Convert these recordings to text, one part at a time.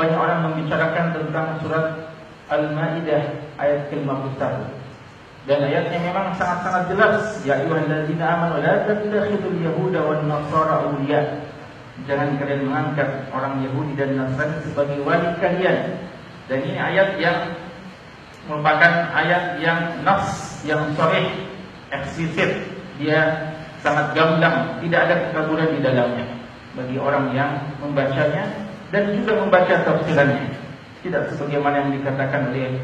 banyak orang membicarakan tentang surat Al-Maidah ayat ke-51. Dan ayatnya memang sangat-sangat jelas, ya ayyuhalladzina amanu la tattakhidul yahuda wan nasara awliya. Jangan kalian mengangkat orang Yahudi dan Nasrani sebagai wali kalian. Dan ini ayat yang merupakan ayat yang nas, yang sharih, eksplisit. Dia sangat gamblang, tidak ada keraguan di dalamnya bagi orang yang membacanya dan juga membaca tafsirannya. Tidak sebagaimana yang dikatakan oleh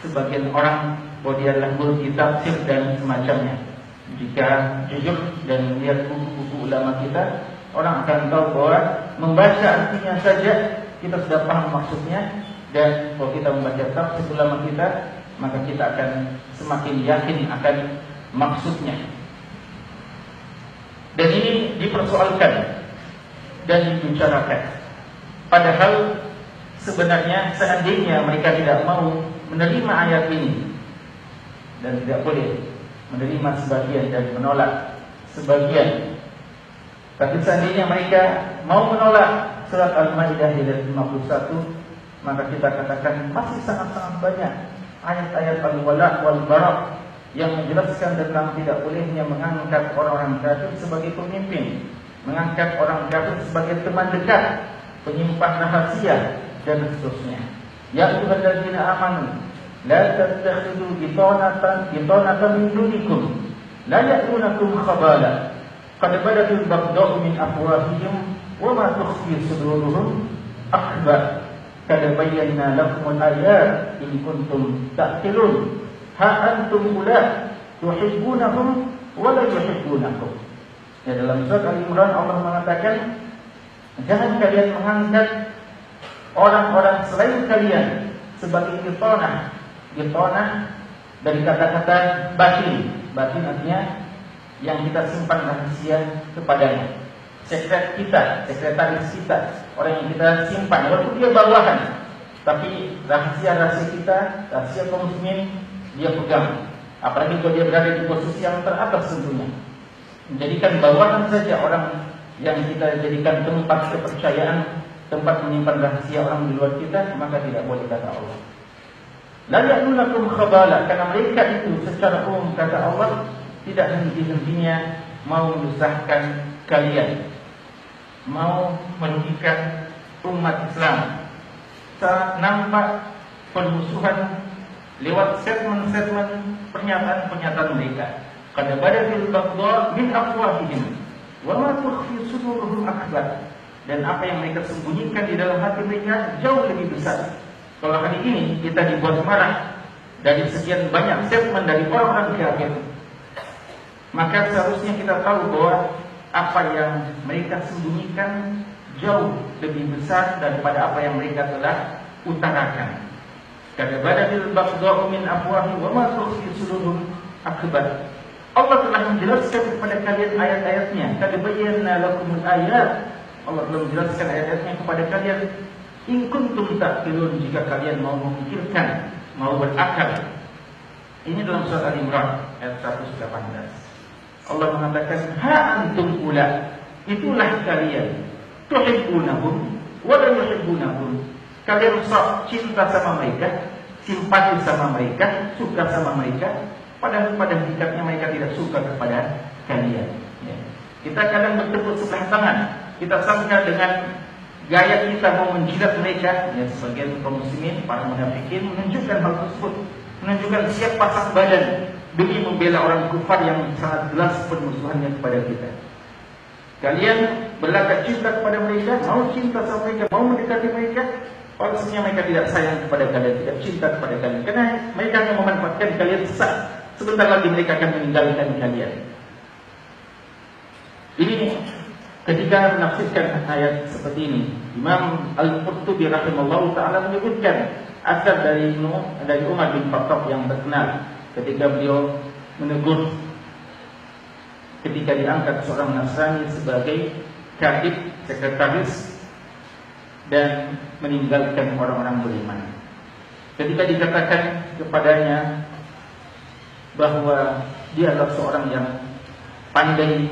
sebagian orang bahwa dia adalah multi tafsir dan semacamnya. Jika jujur dan melihat buku-buku ulama kita, orang akan tahu bahwa membaca artinya saja kita sudah paham maksudnya. Dan kalau kita membaca tafsir ulama kita, maka kita akan semakin yakin akan maksudnya. Dan ini dipersoalkan dan dibicarakan. Padahal sebenarnya seandainya mereka tidak mau menerima ayat ini, dan tidak boleh menerima sebagian dan menolak sebagian, tapi seandainya mereka mau menolak surat Al-Maidah ayat 51, maka kita katakan masih sangat-sangat banyak ayat-ayat al-wala' wal-bara' yang menjelaskan tentang tidak bolehnya mengangkat orang-orang kafir sebagai pemimpin, mengangkat orang kafir sebagai teman dekat, penyimpan rahasia, dan seterusnya. Ya ayyuhalladzina amanu la tattakhidhu bitanatan min dunikum la ya'tunakum khabala qad badatil baghdha'u min afwahihim wa ma tukhfi suduruhum akbar qad bayyana lakumul ayat in kuntum ta'qilun ha antum ula tuhibbunahum wa la yuhibbunakum. Ya, dalam surat Al-Imran Allah mengatakan, jangan kalian mengangkat orang-orang selain kalian sebagai bitanah. Bitanah dari kata-kata batin. Batin artinya yang kita simpan rahasia kepadanya. Sekret kita, sekretaris kita, orang yang kita simpan, walaupun dia bawahan, tapi rahasia-rahasia kita, rahasia kaum muslimin dia pegang. Apalagi kalau dia berada di posisi yang teratas tentunya. Menjadikan bawahan saja orang yang kita jadikan tempat kepercayaan, tempat menyimpan rahasia orang di luar kita, maka tidak boleh, kata Allah. La ya'lunakum khabala, karena mereka itu secara umum, kata Allah, tidak henti-hentinya mau menyusahkan kalian, mau merugikan umat Islam. Sangat nampak permusuhan lewat statement-statement, pernyataan-pernyataan mereka. Qad badatil baghdha min afwahihim wa ma tukhfi suduruhum akbar. Dan apa yang mereka sembunyikan di dalam hati mereka jauh lebih besar. Kalau hari ini kita dibuat marah dari sekian banyak statement dari orang-orang kafir, maka seharusnya kita tahu bahwa apa yang mereka sembunyikan jauh lebih besar daripada apa yang mereka telah utarakan. Qad badatil baghdha min afwahihim wa ma tukhfi suduruhum akbar. Allah telah menjelaskan kepada kalian ayat-ayatnya. Qad bayyana lakumul ayat. Allah telah menjelaskan ayat-ayatnya kepada kalian. In kuntum ta'qilun, jika kalian mau memikirkan, mau berakal. Ini dalam surat Al-Imran ayat 118. Allah mengatakan, ha antum ula, itulah kalian, tuhibbunahum wa la yuhibbunakum. Kalian sok cinta sama mereka, simpati sama mereka, suka sama mereka, padahal pada hakikatnya mereka tidak suka kepada kalian. Ya. Kita kadang bertepuk sebelah tangan, kita sangka dengan gaya kita mau menjilat mereka. Ya, sebagian kaum muslimin, para munafikin menunjukkan hal tersebut, menunjukkan siap pasang badan demi membela orang kufar yang sangat jelas permusuhannya kepada kita. Kalian berlagak cinta kepada mereka, mau cinta sama mereka, mau mendekati mereka, maksudnya mereka tidak sayang kepada kalian, tidak cinta kepada kalian, karena mereka hanya memanfaatkan kalian sesat. Sebentar lagi mereka akan meninggalkan kalian. Ini ketika menafsirkan ayat seperti ini, Imam Al-Qurtubi rahimahullah ta'ala menyebutkan asar dari Umar bin Khattab yang terkenal ketika beliau menegur ketika diangkat seorang Nasrani sebagai katib, sekretaris, dan meninggalkan orang-orang beriman. Ketika dikatakan kepadanya bahwa dia adalah seorang yang pandai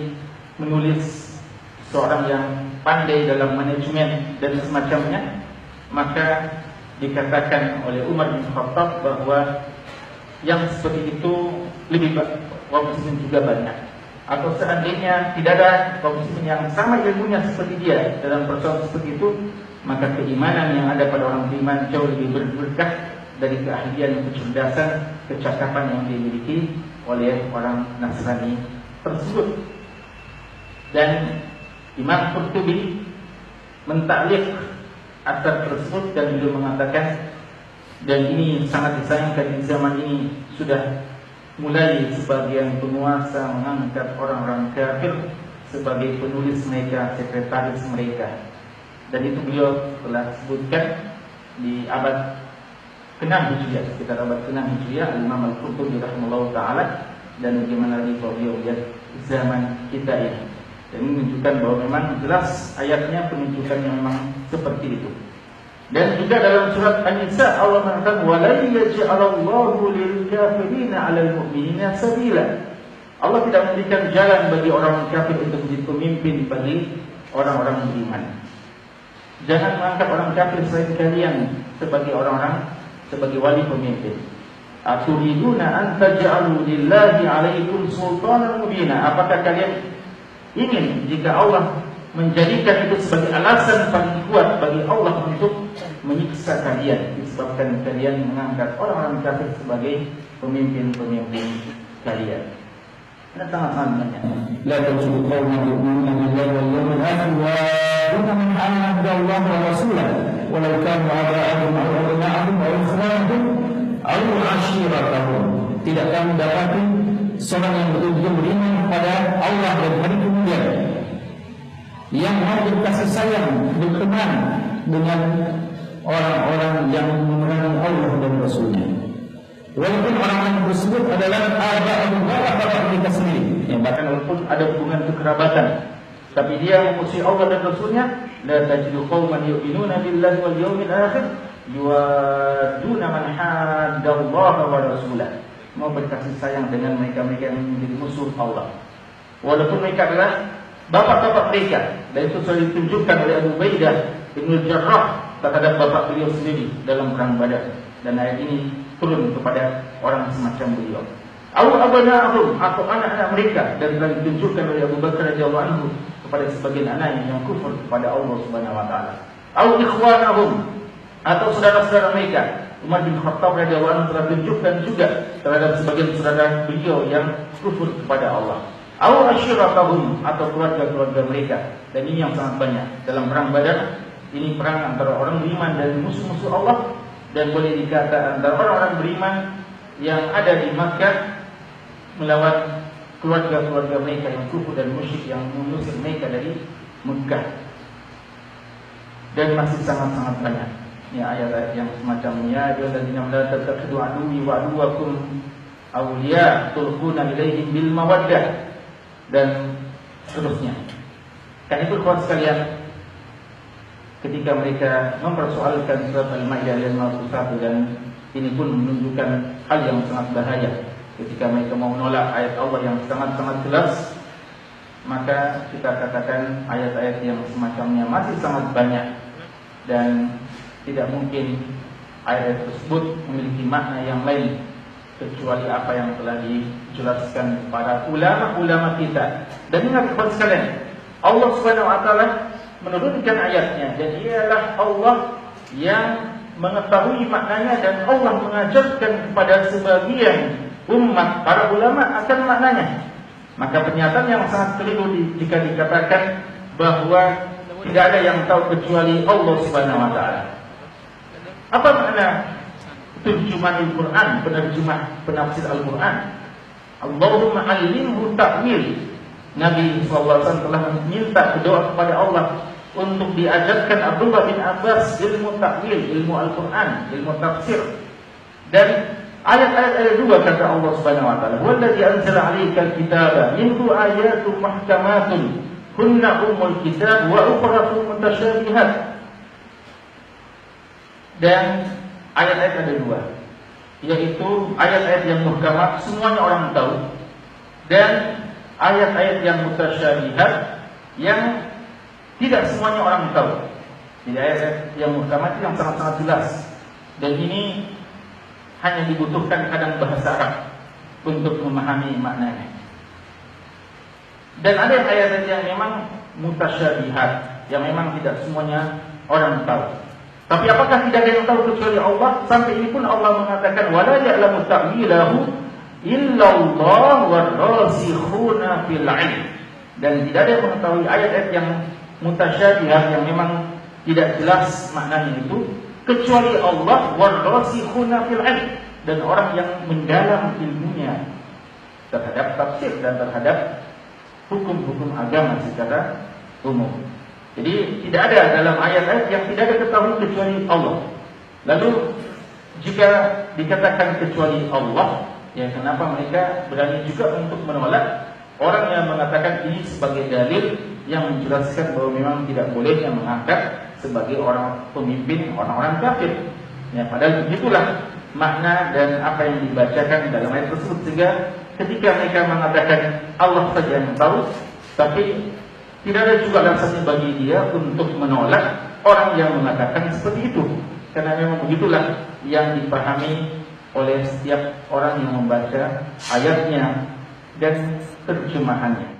menulis, seorang yang pandai dalam manajemen dan semacamnya, maka dikatakan oleh Umar bin Khattab bahwa yang seperti itu lebih kaum muslimin juga banyak. Atau seandainya tidak ada kaum muslimin yang sama ilmunya seperti dia dalam persoalan seperti itu, maka keimanan yang ada pada orang beriman jauh lebih berkah dari keahlian, kecerdasan, kecakapan yang dimiliki oleh orang Nasrani tersebut. Dan Imam Qurtubi mentaklif asar tersebut dan beliau mengatakan, dan ini sangat disayangkan di zaman ini, sudah mulai sebagian penguasa mengangkat orang-orang kafir sebagai penulis mereka, sekretaris mereka. Dan itu beliau telah sebutkan di abad ke-6 Hijriah, sekitar abad ke-6 Hijriah, Imam Al-Qurtubi rahimahullah ta'ala. Dan bagaimana lagi kalau beliau lihat zaman kita ini, dan ini menunjukkan bahwa memang jelas ayatnya penunjukan yang memang seperti itu. Dan juga dalam surat An-Nisa Allah mengatakan wala yaj'alallahu lil kafirina 'alal mu'minina sabila. Allah tidak memberikan jalan bagi orang kafir untuk menjadi pemimpin bagi orang-orang beriman. Jangan mengangkat orang kafir selain kalian sebagai orang-orang, sebagai wali pemimpin. Aturiduna an taj'alu lillahi 'alaikum sultanan mubina. Apakah kalian ingin jika Allah menjadikan itu sebagai alasan paling kuat bagi Allah untuk menyiksa kalian disebabkan kalian mengangkat orang-orang kafir sebagai pemimpin-pemimpin kalian? Ini sangat-sangat banyak. La tajidu qauman yu'minuna billahi wal yawmil akhir wa yu'minuna man ahada Allah wa rasulahu walau kanu aba'ahum aw abna'ahum aw ikhwanahum aw ashiratahum. Tidak kamu dapati seorang yang betul-betul beriman kepada Allah dan hari kemudian, yang mau berkasih sayang, berteman dengan orang-orang yang memerangi Allah dan Rasulnya, walaupun orang-orang tersebut adalah aba'ahum, bapak mereka sendiri, yang bahkan walaupun ada hubungan kekerabatan, tapi dia memusuhi Allah dan Rasulnya. La tajidu qauman yu'minuna billahi wal yawmil akhir yuwadduna man hadda Allah wa rasulahu. Mau berkasih sayang dengan mereka-mereka yang menjadi musuh Allah, walaupun mereka adalah bapak-bapak mereka. Dan itu sudah ditunjukkan oleh Abu Ubaidah bin Jarrah terhadap bapak beliau sendiri dalam perang Badar. Dan ayat ini turun kepada orang semacam beliau. Au abna'ahum, atau anak-anak mereka, dan telah ditunjukkan oleh Abu Bakar radhiyallahu anhu kepada sebagian anaknya yang kufur kepada Allah Subhanahu wa taala. Au ikhwanahum, atau saudara-saudara mereka. Umar bin Khattab radhiyallahu anhu telah tunjukkan juga terhadap sebagian saudara beliau yang kufur kepada Allah. Au ashiratahum, atau keluarga-keluarga mereka. Dan ini yang sangat banyak dalam perang Badar. Ini perang antara orang beriman dan musuh-musuh Allah, dan boleh dikata antara orang-orang beriman yang ada di Makkah melawan keluarga-keluarga mereka yang kufur dan musyrik yang mengusir mereka dari Makkah. Dan masih sangat-sangat banyak ya ayat-ayat yang semacam ya ayyuhallazina la tattakhidhu aduwwi wa aduwwakum awliya tulquna ilaihim bil mawaddah, dan seterusnya. Kan itu kawan sekalian, ketika mereka mempersoalkan surat Al-Maidah ayat 51, dan ini pun menunjukkan hal yang sangat bahaya. Ketika mereka mau menolak ayat Allah yang sangat-sangat jelas, maka kita katakan ayat-ayat yang semacamnya masih sangat banyak, dan tidak mungkin ayat tersebut memiliki makna yang lain kecuali apa yang telah dijelaskan para ulama-ulama kita. Dan ingat kawan sekalian, Allah Subhanahu wa taala menurunkan ayatnya, dan ialah Allah yang mengetahui maknanya, dan Allah mengajarkan kepada sebagian umat para ulama akan maknanya. Maka pernyataan yang sangat keliru jika dikatakan bahwa tidak ada yang tahu kecuali Allah Subhanahu wa taala. Apa makna terjemah Al-Quran, penerjemah penafsir Al-Quran? Allahumma alimhu ta'wil. Nabi SAW telah meminta doa kepada Allah untuk diajarkan Abdullah bin Abbas ilmu ta'wil, ilmu Al-Quran, ilmu tafsir. Dan ayat-ayat 2 kata Allah Subhanahu wa taala, "Wallazi anzala 'alaikal kitaba minhu ayatun muhkamatun kunna ummul kitab wa ukhra mutasyabihat." Dan ayat-ayat ada 2, yaitu ayat-ayat yang muhkamat, semuanya orang tahu, dan ayat-ayat yang mutasyabihat yang tidak semuanya orang tahu. Jadi ayat yang muhkamat yang sangat-sangat jelas. Dan ini hanya dibutuhkan kadang bahasa Arab untuk memahami maknanya. Dan ada ayat yang memang mutasyabihat, yang memang tidak semuanya orang tahu. Tapi apakah tidak ada yang tahu kecuali Allah? Sampai ini pun Allah mengatakan wala ya'lamu ta'wilahu illallah warrasikhuna fil 'ilm. Dan tidak ada yang mengetahui ayat-ayat yang mutasyabihat, yang memang tidak jelas maknanya itu, kecuali Allah warrasikhuna fil 'ilm, dan orang yang mendalam ilmunya terhadap tafsir dan terhadap hukum-hukum agama secara umum. Jadi tidak ada dalam ayat-ayat yang tidak ada ketahui kecuali Allah. Lalu jika dikatakan kecuali Allah, ya kenapa mereka berani juga untuk menolak orang yang mengatakan ini sebagai dalil yang menjelaskan bahwa memang tidak bolehnya mengangkat sebagai orang pemimpin orang-orang kafir. Ya, padahal begitulah makna dan apa yang dibacakan dalam ayat tersebut, sehingga ketika mereka mengatakan Allah saja yang tahu, tapi tidak ada juga alasannya bagi dia untuk menolak orang yang mengatakan seperti itu, karena memang begitulah yang dipahami oleh setiap orang yang membaca ayatnya dan terjemahannya.